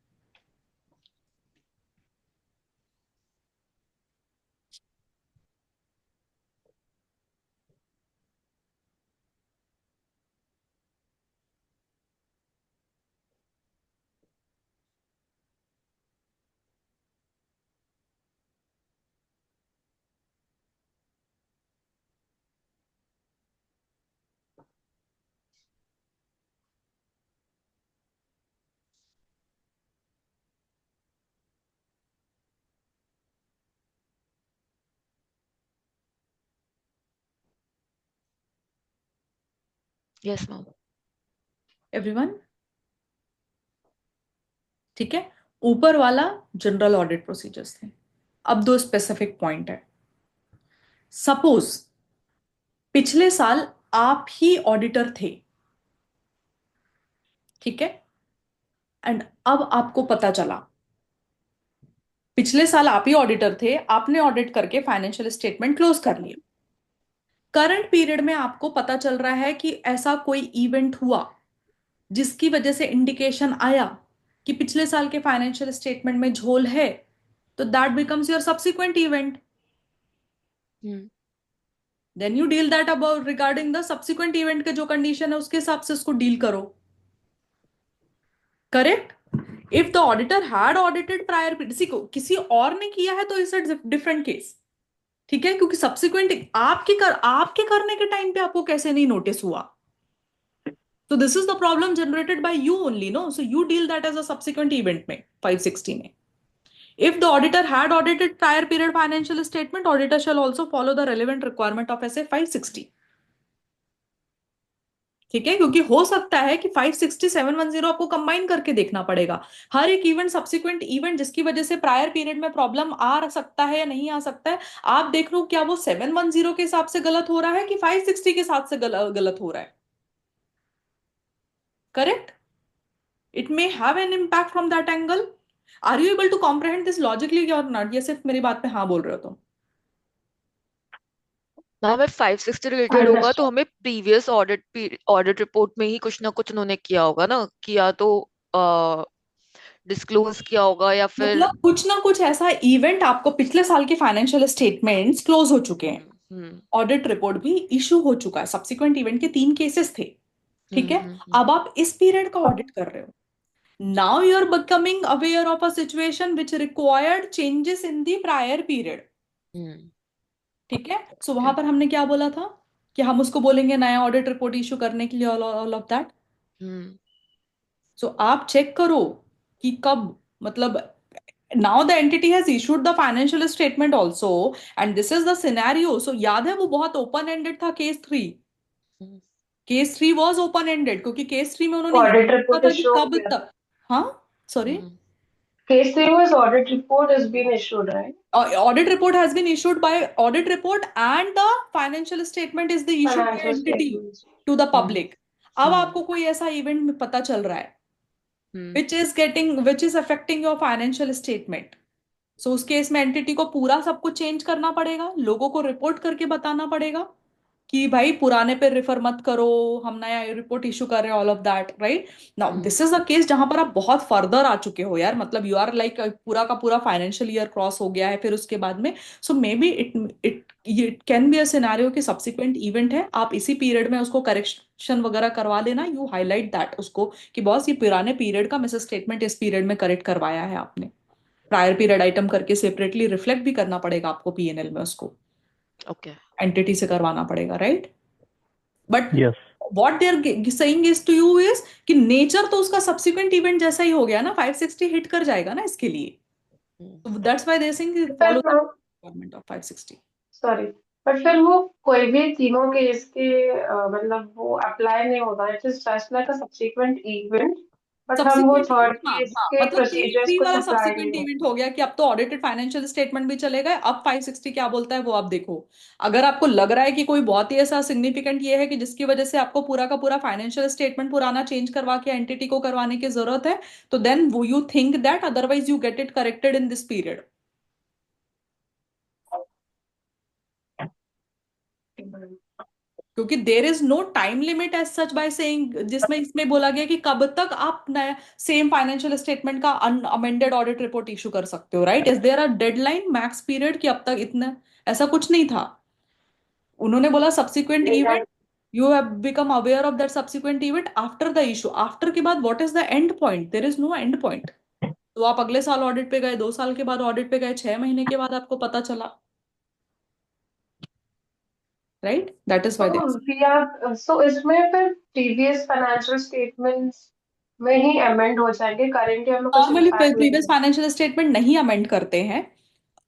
Yes ma'am. Everyone ठीक है। ऊपर वाला जनरल ऑडिट प्रोसीजर्स थे, अब दो स्पेसिफिक पॉइंट है। सपोज पिछले साल आप ही ऑडिटर थे, ठीक है, एंड अब आपको पता चला, पिछले साल आप ही ऑडिटर थे, आपने ऑडिट करके फाइनेंशियल स्टेटमेंट क्लोज कर लिया। करंट पीरियड में आपको पता चल रहा है कि ऐसा कोई इवेंट हुआ जिसकी वजह से इंडिकेशन आया कि पिछले साल के फाइनेंशियल स्टेटमेंट में झोल है, तो that becomes your subsequent event. Hmm then you deal that about regarding the subsequent event के जो कंडीशन है उसके हिसाब से उसको डील करो, correct. If the auditor had audited prior, किसी और ने किया है तो इट्स अ डिफरेंट केस, ठीक है, क्योंकि सब्सिक्वेंट आपके करने के टाइम पे आपको कैसे नहीं नोटिस हुआ। तो this is the problem generated by you only, no, so you deal that as a subsequent event में 560 में। If the auditor had audited prior period financial statement, auditor shall also follow the relevant requirement of SA 560। ठीक है, क्योंकि हो सकता है कि 560 710 आपको कंबाइन करके देखना पड़ेगा। हर एक इवेंट सब्सिक्वेंट इवेंट जिसकी वजह से प्रायर पीरियड में प्रॉब्लम आ सकता है या नहीं आ सकता है, आप देख लो क्या वो 710 के हिसाब से गलत हो रहा है कि 560 के साथ से गलत हो रहा है, correct. It may have an impact from that angle. Are you able to comprehend this logically और नॉट, ये सिर्फ मेरी बात पे हाँ बोल रहे हो तुम। मैम अगर 560 रिलेटेड होगा तो अंडरस्टूड। हमें प्रीवियस ऑडिट रिपोर्ट में ही कुछ ना कुछ उन्होंने किया होगा ना, कि या तो डिस्क्लोज किया होगा या फिर। मतलब कुछ ना कुछ ऐसा इवेंट, आपको पिछले साल के फाइनेंशियल स्टेटमेंट्स क्लोज हो चुके हैं, हम्म ऑडिट रिपोर्ट भी इशू हो चुका है, सब्सिक्वेंट इवेंट के 3 केसेस थे, ठीक है। अब आप इस पीरियड का ऑडिट कर रहे हो, now you are becoming aware of a situation which required changes in the prior period, hmm ठीक है। So okay. वहां पर हमने क्या बोला था कि हम उसको बोलेंगे नया ऑडिट रिपोर्ट इशू करने के लिए, ऑल ऑफ दैट। हम्म सो आप चेक करो कि कब, मतलब now the entity has issued the financial statement also, and this is the scenario, so याद है वो बहुत ओपन एंडेड था case 3। Hmm case 3 was open ended क्योंकि केस 3 में उन्होंने ये ऑडिट कहा रिपोर्ट था कि इशू हो कब गया। तक। हाँ, sorry. Hmm Case 3 was audit report has been issued, right? Audit report has been issued by audit report and the financial statement is the issued by Financial entity statements. to the public. अब हम्म आपको कोई ऐसा event में पता चल रहा है हम्म which is affecting your financial statement. सो उस केस में एंटिटी को पूरा सब कुछ चेंज करना पड़ेगा, लोगों को रिपोर्ट करके बताना पड़ेगा कि भाई पुराने पे रेफर मत करो, हम नया रिपोर्ट इशू कर रहे हैं, all of that, right? Now this is a case जहां पर आप बहुत फर्दर आ चुके हो यार, मतलब यू आर लाइक पूरा का पूरा फाइनेंशियल ईयर क्रॉस हो गया है फिर उसके बाद में। So maybe it can be a scenario कि सब्सिक्वेंट इवेंट है, आप इसी पीरियड में उसको करेक्शन वगैरह करवा लेना, यू हाईलाइट दैट उसको कि बॉस ये पुराने पीरियड का मिस स्टेटमेंट इस पीरियड में करेक्ट करवाया है आपने। प्रायर पीरियड आइटम करके सेपरेटली रिफ्लेक्ट भी करना पड़ेगा आपको पीएनएल में, उसको ओके एंटिटी से करवाना पड़ेगा, right? But Yes. What they are saying is to you is कि नेचर तो उसका सब्सिक्वेंट इवेंट जैसा ही हो गया ना, 560 हिट कर जाएगा ना इसके लिए, तो that's why they saying follow the requirement of 560। Sorry, but फिर वो कोई भी तीनों केस के मतलब वो अप्लाई नहीं होता, it is just like a subsequent event, but हम वो सब्सिक्वेंट, थर्ड हाँ केस हाँ, के मतलब केस प्रोसीजर्स 3 कुछ वाला अप्लाई सब्सिक्वेंट नहीं इवेंट होते। हो गया कि अब तो ऑडिटेड फाइनेंशियल स्टेटमेंट भी चलेगा, अब 560 क्या बोलता है वो आप देखो। अगर आपको लग रहा है कि कोई बहुत ही ऐसा सिग्निफिकेंट ये है कि जिसकी वजह से आपको पूरा का पूरा फाइनेंशियल स्टेटमेंट पुराना चेंज करवा के एंटिटी को करवाने की जरूरत है, तो देन वो you think that, otherwise you get it corrected in this period. क्योंकि there is no time limit as such by saying, जिसमें इसमें बोला गया कि कब तक आप नया सेम फाइनेंशियल स्टेटमेंट का अनअमेंडेड ऑडिट रिपोर्ट इशू कर सकते हो, right? Is there a deadline max period कि अब तक इतना? ऐसा कुछ नहीं था। उन्होंने बोला subsequent event, you have become aware of that subsequent event after the issue. After के बाद what is the end point? There is no end point. तो आप अगले साल ऑडिट पे गए, 2 साल के बाद ऑडिट पे गए, 6 महीने के बाद आपको पता चला, राइट? दैट इज वाई तो वी आर सो इसमें फिर प्रीवियस फाइनेंशियल स्टेटमेंट्स में ही अमेंड हो जाएंगे, करंट ईयर में कुछ नॉर्मली इम्पैक्ट नहीं प्रीवियस है। फाइनेंशियल स्टेटमेंट नहीं अमेंड करते हैं,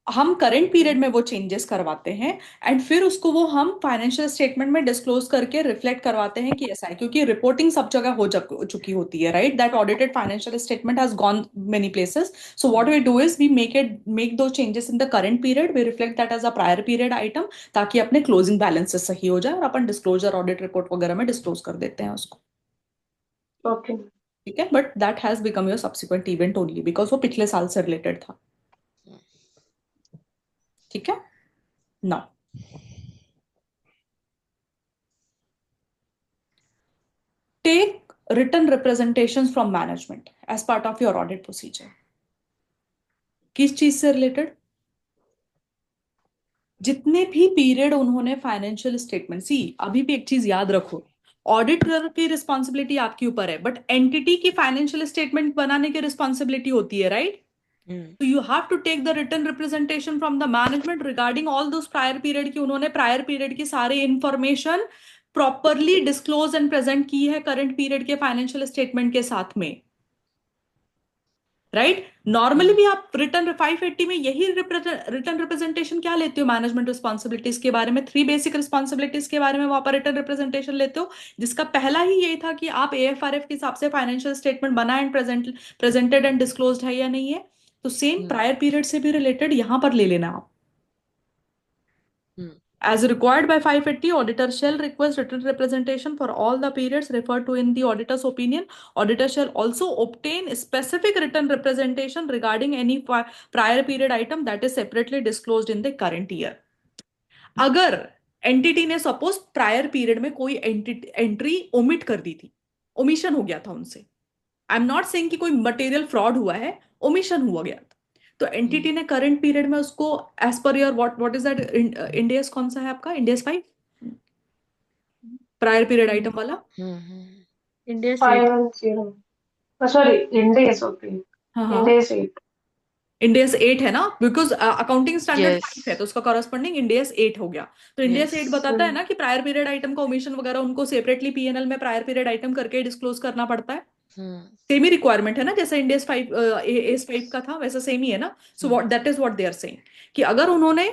हम करंट पीरियड में वो चेंजेस करवाते हैं एंड फिर उसको वो हम फाइनेंशियल स्टेटमेंट में डिस्क्लोज करके रिफ्लेक्ट करवाते हैं कि ऐसा है, क्योंकि रिपोर्टिंग सब जगह चुकी होती है, right? That audited financial statement has gone many places. So what we do is we make दो changes in the current period, we reflect that as a prior period item, ताकि अपने क्लोजिंग बैलेंसेस सही हो जाए और अपन disclosure audit report वगैरह में disclose कर देते हैं उसको, ओके। ठीक है? But that has become your subsequent event only because वो पिछले साल से रिलेटेड था, ठीक है? Now take written representations from management as part of your audit procedure। किस चीज से रिलेटेड? जितने भी पीरियड उन्होंने फाइनेंशियल स्टेटमेंट, सी अभी भी एक चीज याद रखो, ऑडिटर की रिस्पॉन्सिबिलिटी आपके ऊपर है, बट एंटिटी की फाइनेंशियल स्टेटमेंट बनाने की रिस्पॉन्सिबिलिटी होती है, राइट? तो you have to take the written representation from the management regarding all those prior period की, उन्होंने प्रायर पीरियड की सारी information properly disclose and present की है करंट पीरियड के फाइनेंशियल स्टेटमेंट के साथ में, राइट? नॉर्मली भी आप रिटर्न 580 में यही रिटर्न रिप्रेजेंटेशन क्या लेते हो मैनेजमेंट रिस्पॉन्सिबिलिटीज के बारे में, 3 बेसिक रिस्पॉन्सिबिलिटीज के बारे में वहां पर रिटर्न रिप्रेजेंटेशन लेते हो, जिसका पहला ही यही था कि आप एएफआरएफ के हिसाब से फाइनेंशियल स्टेटमेंट बना एंड प्रेजेंटेड एंड डिस्क्लोज्ड है या नहीं है। तो सेम प्रायर पीरियड से भी रिलेटेड यहां पर ले लेना आप। As required by 580, auditor shall request written representation for all the periods referred to in the auditor's opinion. Auditor shall also obtain specific written representation regarding any prior period item that is separately disclosed in the current year. अगर entity ने suppose prior period में कोई entry omit कर दी थी, omission हो गया था उनसे, आई एम नॉट सेइंग कि कोई मटेरियल फ्रॉड हुआ है, ओमिशन हुआ गया था, तो एंटिटी ने करंट पीरियड में उसको as per your what is that, Ind AS कौन सा है आपका, इंडेस 5 प्रायर पीरियड आइटम वाला, इंडिया से 510, सॉरी इंडेस, ओके, हाँ हाँ, इंडेस 8। इंडेस 8 है ना, बिकॉज अकाउंटिंग स्टैंडर्ड यस 5 है तो उसका कॉरस्पॉन्डिंग इंडेस 8 हो गया। तो इंडेस 8 बताता है ना कि प्रायर पीरियड आइटम का ओमिशन वगैरह उनको सेपरेटली पीएनएल में प्रायर पीरियड आइटम करके डिस्क्लोज करना पड़ता है। सेम ही रिक्वायरमेंट है ना, जैसे इंडेस 5 एस 5 का था वैसा सेम ही है ना। So what that is what they are saying कि अगर उन्होंने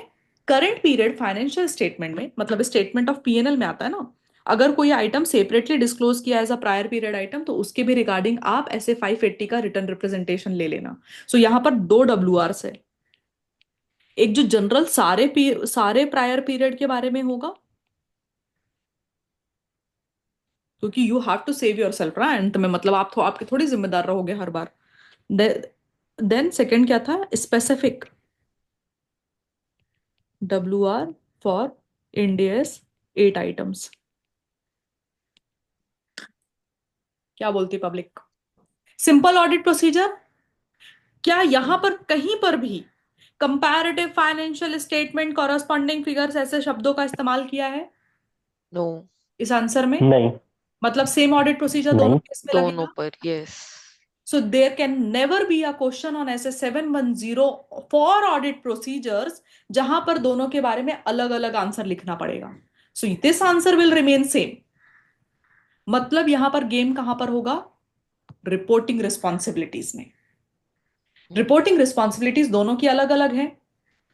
करंट पीरियड फाइनेंशियल स्टेटमेंट में, मतलब स्टेटमेंट ऑफ पीएनएल में आता है ना, अगर कोई आइटम सेपरेटली डिस्क्लोज किया as a prior period item तो उसके भी रिगार्डिंग आप ऐसे 580 का रिटर्न रिप्रेजेंटेशन ले लेना। सो यहाँ पर दो WRs है, एक जो जनरल सारे प्रायर पीरियड के बारे में होगा, क्योंकि you have to save yourself ना एंड में, मतलब आप आपके थोड़ी जिम्मेदार रहोगे हर बार। देन सेकंड क्या था, specific WR for Indians 8 items. क्या बोलती पब्लिक? सिंपल ऑडिट प्रोसीजर, क्या यहां पर कहीं पर भी comparative financial statement corresponding figures ऐसे शब्दों का इस्तेमाल किया है नो, इस आंसर में? नहीं मतलब सेम ऑडिट प्रोसीजर दोनों नहीं केस में दोनों लगेगा। पर yes. So there can never be a question on SS 710 for audit procedures जहां पर दोनों के बारे में अलग अलग आंसर लिखना पड़ेगा। So this answer will remain same। मतलब यहां पर गेम कहां पर होगा? रिपोर्टिंग रिस्पॉन्सिबिलिटीज में। रिपोर्टिंग रिस्पॉन्सिबिलिटीज दोनों की अलग अलग है,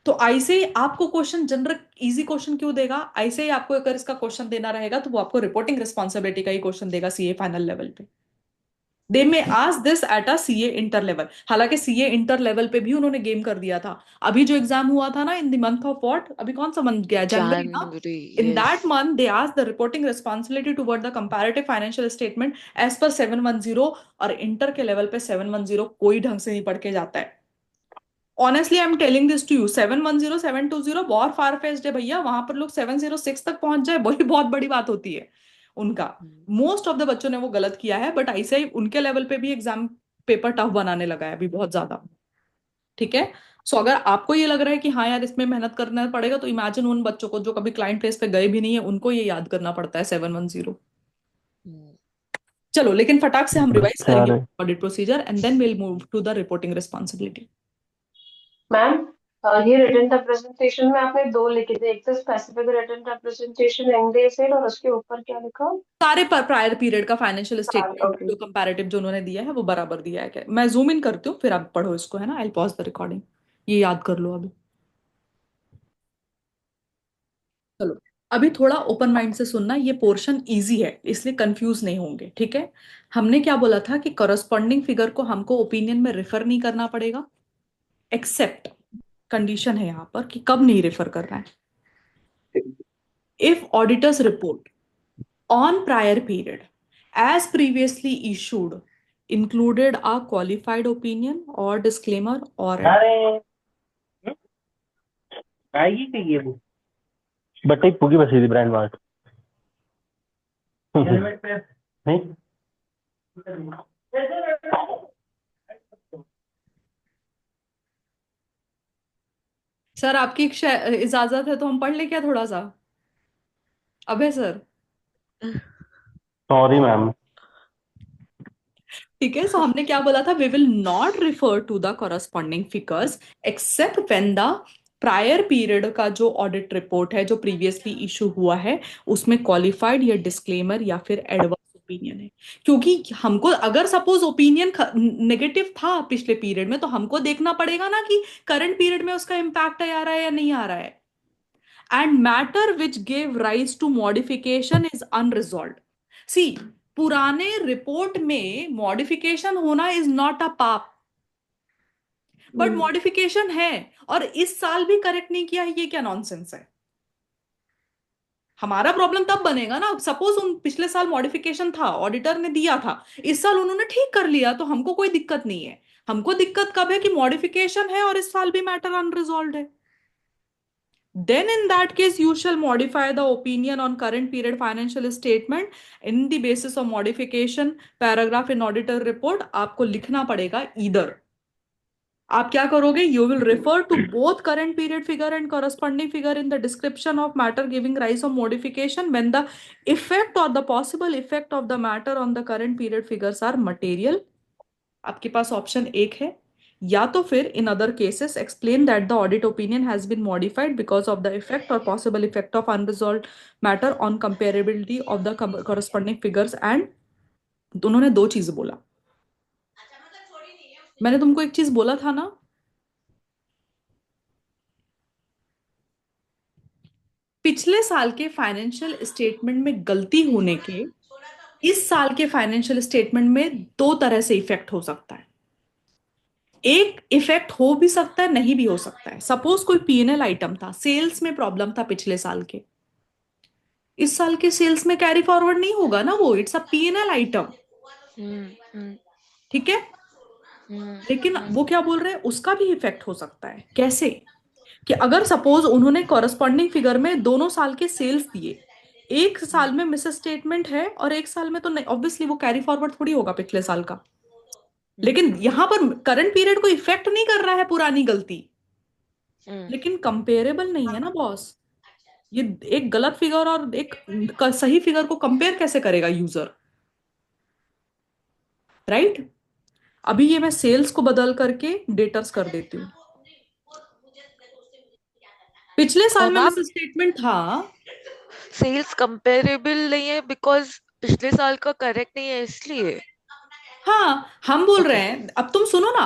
तो ऐसे ही आपको क्वेश्चन जनरल इजी क्वेश्चन क्यों देगा? ऐसे ही आपको अगर इसका क्वेश्चन देना रहेगा तो वो आपको रिपोर्टिंग रिस्पॉन्सिबिलिटी का ही क्वेश्चन देगा सीए फाइनल लेवल पे। दे में ask this at a CA inter level. हालांकि सीए इंटर लेवल पे भी उन्होंने गेम कर दिया था। अभी जो एग्जाम हुआ था ना in the month of what, अभी कौन सा मंथ गया, जनवरी ना? January in yes. That month they ask the reporting responsibility toward the comparative financial statement as per 710, और इंटर के लेवल पे 710 कोई ढंग से नहीं पढ़ के जाता है। Honestly I am telling this to you, 710 720 बहुत फार फेस्ड है भैया, वहां पर लोग 706 तक पहुंच जाए वही बहुत बड़ी बात होती है उनका। मोस्ट ऑफ द बच्चों ने वो गलत किया है, बट ऐसे ही उनके लेवल पे भी एग्जाम पेपर टफ बनाने लगा है अभी बहुत ज्यादा। ठीक है। सो अगर आपको ये लग रहा है कि हाँ यार इसमें मेहनत करना पड़ेगा, तो इमेजिन उन बच्चों को जो कभी क्लाइंट प्लेस पे गए भी नहीं है, उनको ये याद करना पड़ता है 710। चलो लेकिन फटाक से हम रिवाइज अच्छा करेंगे रे। Audit procedure and then will move to the reporting responsibility. Ma'am, ये रिटर्न रिप्रेजेंटेशन में आपने दो लिखे थे, एक तो specific written representation and date और उसके ऊपर क्या लिखा? सारे प्रायर पीरियड का फाइनेंशियल स्टेटमेंट ओके। जो कंपैरेटिव जो उन्होंने दिया है वो बराबर दिया है क्या? मैं जूम इन करती हूँ फिर आप पढ़ो इसको, है ना? आई पॉज द रिकॉर्डिंग, ये याद कर लो अभी। चलो अभी थोड़ा ओपन माइंड से सुनना, ये पोर्शन इजी है इसलिए कंफ्यूज नहीं होंगे, ठीक है? हमने क्या बोला था कि करस्पॉन्डिंग फिगर को हमको ओपिनियन में रेफर नहीं करना पड़ेगा, एक्सेप्ट कंडीशन है यहां पर कि कब नहीं रेफर करना है। If auditors report on prior period as previously issued included a qualified opinion or disclaimer or अरे आएगी क्या ये वो बट एक पुगी बसी थी ब्रांड मार्ट नहीं। सर आपकी इजाजत है तो हम पढ़ ले क्या थोड़ा सा? Abhay sir, sorry ma'am. ठीक है। सो हमने क्या बोला था, we will not refer to the corresponding figures except when the prior period का जो ऑडिट रिपोर्ट है जो प्रीवियसली इशू हुआ है उसमें क्वालिफाइड या डिस्क्लेमर या फिर एडवर्स ओपिनियन है। क्योंकि हमको अगर सपोज ओपिनियन नेगेटिव था पिछले पीरियड में, तो हमको देखना पड़ेगा ना कि करंट पीरियड में उसका इम्पैक्ट आ रहा है या नहीं आ रहा है। And matter which give rise to modification is unresolved. See, पुराने रिपोर्ट में मॉडिफिकेशन होना इज नॉट अ पाप, बट मॉडिफिकेशन है और इस साल भी करेक्ट नहीं किया है, ये क्या नॉनसेंस है? हमारा प्रॉब्लम तब बनेगा ना, सपोज उन पिछले साल मॉडिफिकेशन था, ऑडिटर ने दिया था, इस साल उन्होंने ठीक कर लिया, तो हमको कोई दिक्कत नहीं है। हमको दिक्कत कब है कि मॉडिफिकेशन है और इस साल भी मैटर अनरिजॉल्व है। Then in that case you shall modify the opinion on current period financial statement in the basis of modification paragraph in auditor report। आपको लिखना पड़ेगा either, आप क्या करोगे, you will refer to both current period figure and corresponding figure in the description of matter giving rise of modification when the effect और the possible effect of the matter on the current period figures are material. आपके पास option एक है, या तो फिर in other cases explain that the audit opinion has been modified because of the effect और possible effect of unresolved matter on comparability of the corresponding figures and. उन्होंने दो चीजें बोला, मैंने तुमको एक चीज बोला था ना, पिछले साल के फाइनेंशियल स्टेटमेंट में गलती होने के इस साल के फाइनेंशियल स्टेटमेंट में दो तरह से इफेक्ट हो सकता है। एक इफेक्ट हो भी सकता है, नहीं भी हो सकता है। सपोज कोई पीएनएल आइटम था, सेल्स में प्रॉब्लम था पिछले साल के, इस साल के सेल्स में कैरी फॉरवर्ड नहीं होगा ना, वो इट्स अ पीएनएल आइटम, ठीक है। लेकिन वो क्या बोल रहे हैं, उसका भी इफेक्ट हो सकता है। कैसे? कि अगर सपोज उन्होंने कॉरस्पॉन्डिंग फिगर में दोनों साल के सेल्स दिए, एक साल में मिस स्टेटमेंट है और एक साल में तो नहीं, ऑब्वियसली वो कैरी फॉरवर्ड थोड़ी होगा पिछले साल का। लेकिन यहां पर करंट पीरियड को इफेक्ट नहीं कर रहा है पुरानी गलती, लेकिन कंपेरेबल नहीं है ना बॉस। ये एक गलत फिगर और एक सही फिगर को कंपेयर कैसे करेगा यूजर, राइट? अभी ये मैं सेल्स को बदल करके डेटर्स कर देती हूँ। पिछले साल में मिस स्टेटमेंट था, सेल्स कंपेरेबल नहीं है बिकॉज पिछले साल का करेक्ट नहीं है इसलिए। हाँ हम बोल रहे हैं, अब तुम सुनो ना,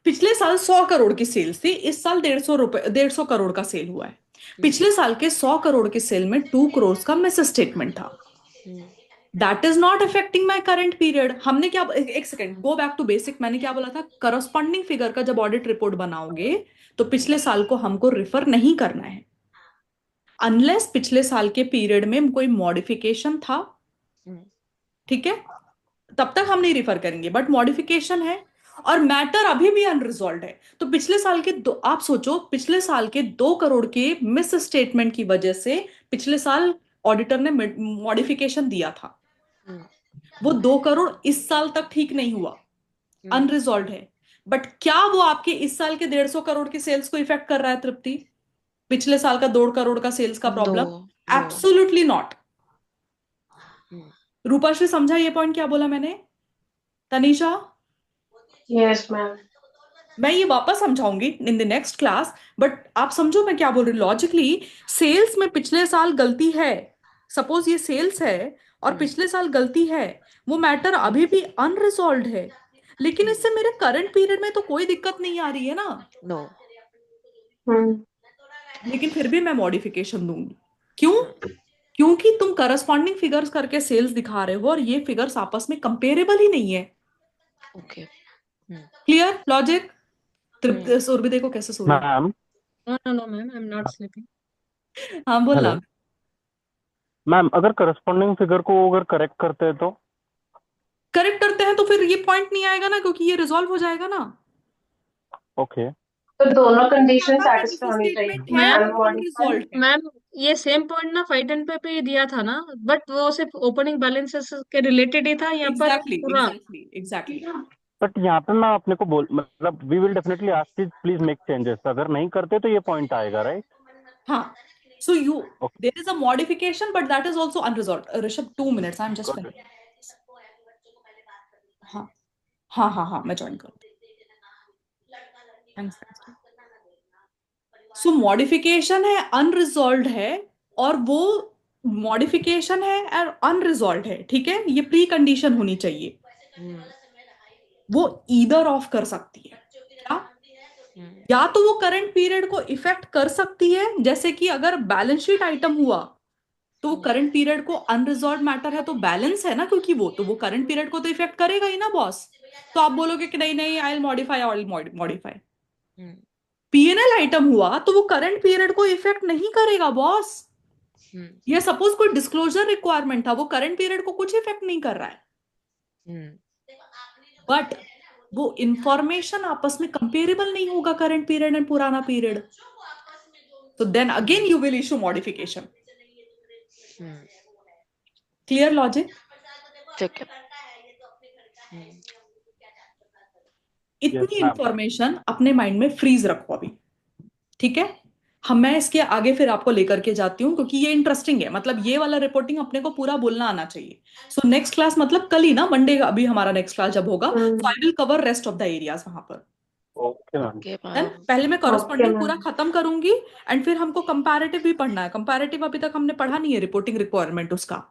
पिछले साल 100 करोड़ की सेल्स थी, इस साल 150 करोड़ का सेल हुआ है। पिछले साल के 100 करोड़ के सेल में 2 करोड़ का मिस स्टेटमेंट था। That is not affecting my current period. हमने क्या, एक second, go back to basic. मैंने क्या बोला था, करस्पॉन्डिंग फिगर का जब ऑडिट रिपोर्ट बनाओगे तो पिछले साल को हमको रिफर नहीं करना है, अनलेस पिछले साल के पीरियड में कोई मॉडिफिकेशन था, ठीक है, तब तक हम नहीं रिफर करेंगे। बट मॉडिफिकेशन है और मैटर अभी भी अनरिजॉल्व है, तो पिछले साल के आप सोचो, पिछले साल के 2 करोड़ के मिस स्टेटमेंट की वजह से पिछले साल ऑडिटर ने मॉडिफिकेशन दिया था, वो 2 करोड़ इस साल तक ठीक नहीं हुआ, अनरिजॉल्व है। बट क्या वो आपके इस साल के 150 करोड़ के सेल्स को इफेक्ट कर रहा है तृप्ति? पिछले साल का 2 करोड़ का सेल्स का प्रॉब्लम? Absolutely not. रूपाश्री समझा ये पॉइंट क्या बोला मैंने? तनीषा? Yes ma'am. मैं ये वापस समझाऊंगी in the next class, but आप समझो मैं क्या बोल रही हूँ। लॉजिकली सेल्स में पिछले साल गलती है, सपोज ये सेल्स है और पिछले साल गलती है, वो मैटर अभी भी अनरिजॉल्व है, लेकिन इससे मेरे करंट पीरियड में तो कोई दिक्कत नहीं आ रही है ना। नो। लेकिन फिर भी मैं मॉडिफिकेशन दूंगी। क्यों? क्योंकि तुम करस्पॉन्डिंग फिगर्स करके सेल्स दिखा रहे हो और ये फिगर्स आपस में कंपेरेबल ही नहीं है। Okay, clear logic? सुरभि देखो कैसे सो रही है। Ma'am No, ma'am, I'm not sleeping. हाँ बोलना। हेलो मैम, अगर करस्पॉन्डिंग फिगर को अगर करेक्ट करते हैं तो करेक्ट करते हैं तो फिर ये पॉइंट नहीं आएगा ना, क्योंकि ये रिजॉल्व हो जाएगा ना। ओके। तो दोनों अब कंडीशन क्या था कि सैटिस्फाई होनी स्टेटमेंट चाहिए, है मैम और अनमॉडिफाइड। अनरिजॉल्व है। मैम ये सेम पॉइंट ना फाइट एंड पे ही दिया था ना, बट वो सिर्फ ओपनिंग बैलेंसेस के रिलेटेड ही था यहाँ पर एग्जैक्टली पूरा। एग्जैक्टली। बट यहाँ पे मैं अपने को मतलब we will definitely ask you please make changes. अगर नहीं करते तो ये पॉइंट आएगा, राइट? हाँ, so there is a modification but that is also unresolved. Rishabh 2 minutes, I'm just finished. हाँ हाँ हाँ हाँ मैं ज्वाइन कर। थैंक्स। सो मॉडिफिकेशन है, अनरिजॉल्व है, और वो मॉडिफिकेशन है और अनरिजॉल्व है, ठीक है, ये प्री कंडीशन होनी चाहिए। वो ईदर ऑफ कर सकती है क्या? या तो वो करंट पीरियड को इफेक्ट कर सकती है, जैसे कि अगर बैलेंस शीट आइटम हुआ तो करंट पीरियड को, अनरिजॉल्व मैटर है तो बैलेंस है ना, क्योंकि वो करंट पीरियड को तो इफेक्ट करेगा ही ना बॉस। तो आप बोलोगे कि नहीं नहीं I will modify. PNL item हुआ तो वो करंट पीरियड को इफेक्ट नहीं करेगा बॉस। ये सपोज कोई डिस्क्लोजर रिक्वायरमेंट था, वो करंट पीरियड को कुछ इफेक्ट नहीं कर रहा है, बट वो इंफॉर्मेशन आपस में कंपेरेबल नहीं होगा, करंट पीरियड एंड पुराना पीरियड, तो then again you will issue modification. Clear logic? ठीक है। इतनी इंफॉर्मेशन अपने माइंड में फ्रीज रखो अभी, ठीक है। मैं इसके आगे फिर आपको लेकर के जाती हूँ, क्योंकि ये इंटरेस्टिंग है। मतलब ये वाला रिपोर्टिंग अपने को पूरा बोलना आना चाहिए। सो नेक्स्ट क्लास, मतलब कल ही ना, मंडे का, अभी हमारा नेक्स्ट क्लास जब होगा, तो I will cover rest of the areas वहां पर। Okay ma'am. देन पहले मैं कॉरेस्पॉन्डिंग पूरा खत्म करूंगी एंड फिर हमको कंपैरेटिव भी पढ़ना है। कंपैरेटिव अभी तक हमने पढ़ा नहीं है, रिपोर्टिंग रिक्वायरमेंट उसका,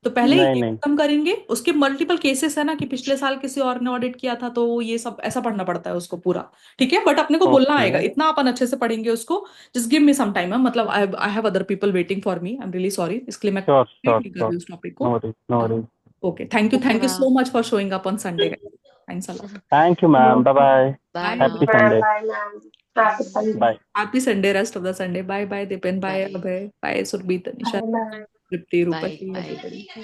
तो पहले नहीं ये नहीं खत्म करेंगे, उसके मल्टीपल केसेस है ना कि पिछले साल किसी और ने ऑडिट किया था, तो ये सब ऐसा पढ़ना पड़ता है उसको पूरा। ठीक है, बट अपने को बोलना ओके आएगा इतना, अपन अच्छे से पढ़ेंगे उसको। Just give me some time, मतलब I have other people waiting for me, I am really sorry, इसके लिए मैं श्योर वेट श्योर नहीं कर श्योर रही उस टॉपिक नो को। Worries no worries okay, thank you हाँ so much for showing up on Sunday, thanks a lot. Thank you ma'am bye bye bye bye, happy ma'am Sunday Bye, ma'am. Happy Sunday. Bye happy Sunday, rest of the Sunday. Bye bye Dipen, bye bye Abhay, bye Surabhi, Tanisha, Bye, ma'am. Tripti, bye Rupashree, bye everybody.